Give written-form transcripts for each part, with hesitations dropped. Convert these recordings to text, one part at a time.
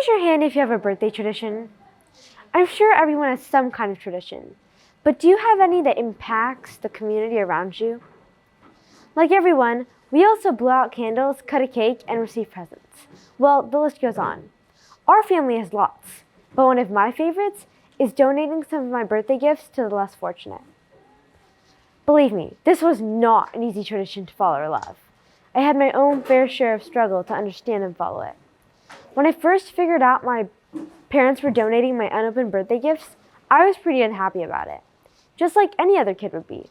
Raise your hand if you have a birthday tradition. I'm sure everyone has some kind of tradition, but do you have any that impacts the community around you? Like everyone, we also blow out candles, cut a cake, and receive presents. Well, the list goes on. Our family has lots, but one of my favorites is donating some of my birthday gifts to the less fortunate. Believe me, this was not an easy tradition to follow or love. I had my own fair share of struggle to understand and follow it. When I first figured out my parents were donating my unopened birthday gifts, I was pretty unhappy about it, just like any other kid would be.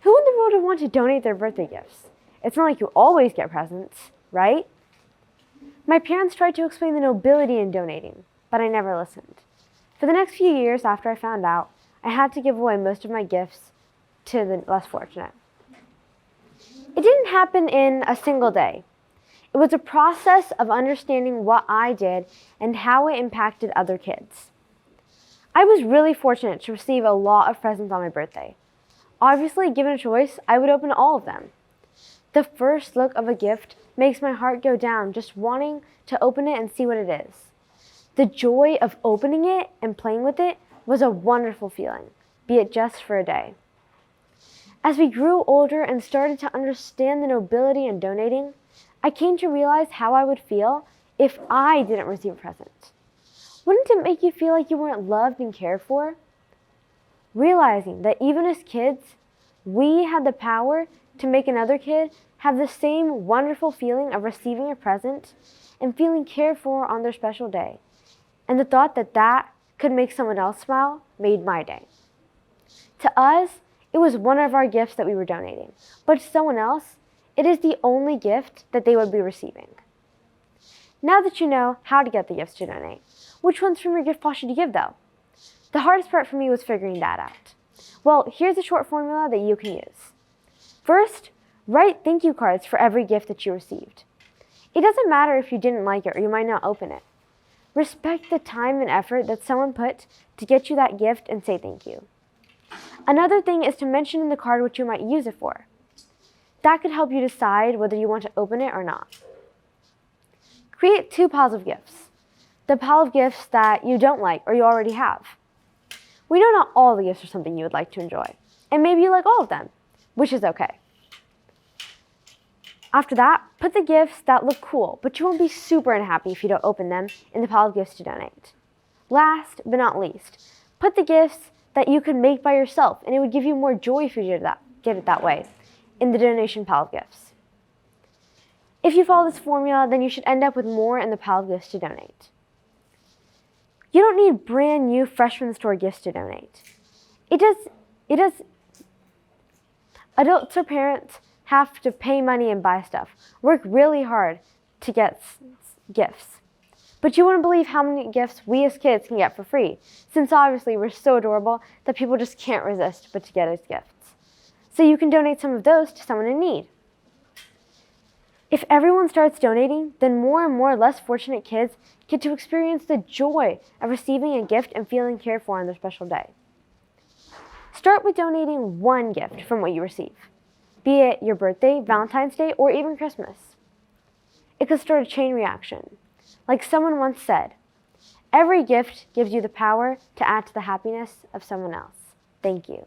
Who in the world would want to donate their birthday gifts? It's not like you always get presents, right? My parents tried to explain the nobility in donating, but I never listened. For the next few years after I found out, I had to give away most of my gifts to the less fortunate. It didn't happen in a single day. It was a process of understanding what I did and how it impacted other kids. I was really fortunate to receive a lot of presents on my birthday. Obviously, given a choice, I would open all of them. The first look of a gift makes my heart go down just wanting to open it and see what it is. The joy of opening it and playing with it was a wonderful feeling, be it just for a day. As we grew older and started to understand the nobility in donating, I came to realize how I would feel if I didn't receive a present. Wouldn't it make you feel like you weren't loved and cared for? Realizing that even as kids, we had the power to make another kid have the same wonderful feeling of receiving a present and feeling cared for on their special day. And the thought that that could make someone else smile made my day. To us, it was one of our gifts that we were donating, but to someone else, it is the only gift that they would be receiving. Now that you know how to get the gifts to donate, which ones from your gift pile should you give though? The hardest part for me was figuring that out. Well, here's a short formula that you can use. First, write thank you cards for every gift that you received. It doesn't matter if you didn't like it or you might not open it. Respect the time and effort that someone put to get you that gift and say thank you. Another thing is to mention in the card what you might use it for. That could help you decide whether you want to open it or not. Create two piles of gifts. The pile of gifts that you don't like or you already have. We know not all the gifts are something you would like to enjoy, and maybe you like all of them, which is okay. After that, put the gifts that look cool, but you won't be super unhappy if you don't open them in the pile of gifts to donate. Last but not least, put the gifts that you could make by yourself, and it would give you more joy if you did it that way, in the donation pile of gifts. If you follow this formula, then you should end up with more in the pile of gifts to donate. You don't need brand new fresh from the store gifts to donate. Adults or parents have to pay money and buy stuff, work really hard to get gifts. But you wouldn't believe how many gifts we as kids can get for free, since obviously we're so adorable that people just can't resist but to get us gifts. So you can donate some of those to someone in need. If everyone starts donating, then more and more less fortunate kids get to experience the joy of receiving a gift and feeling cared for on their special day. Start with donating one gift from what you receive, be it your birthday, Valentine's Day, or even Christmas. It could start a chain reaction. Like someone once said, every gift gives you the power to add to the happiness of someone else. Thank you.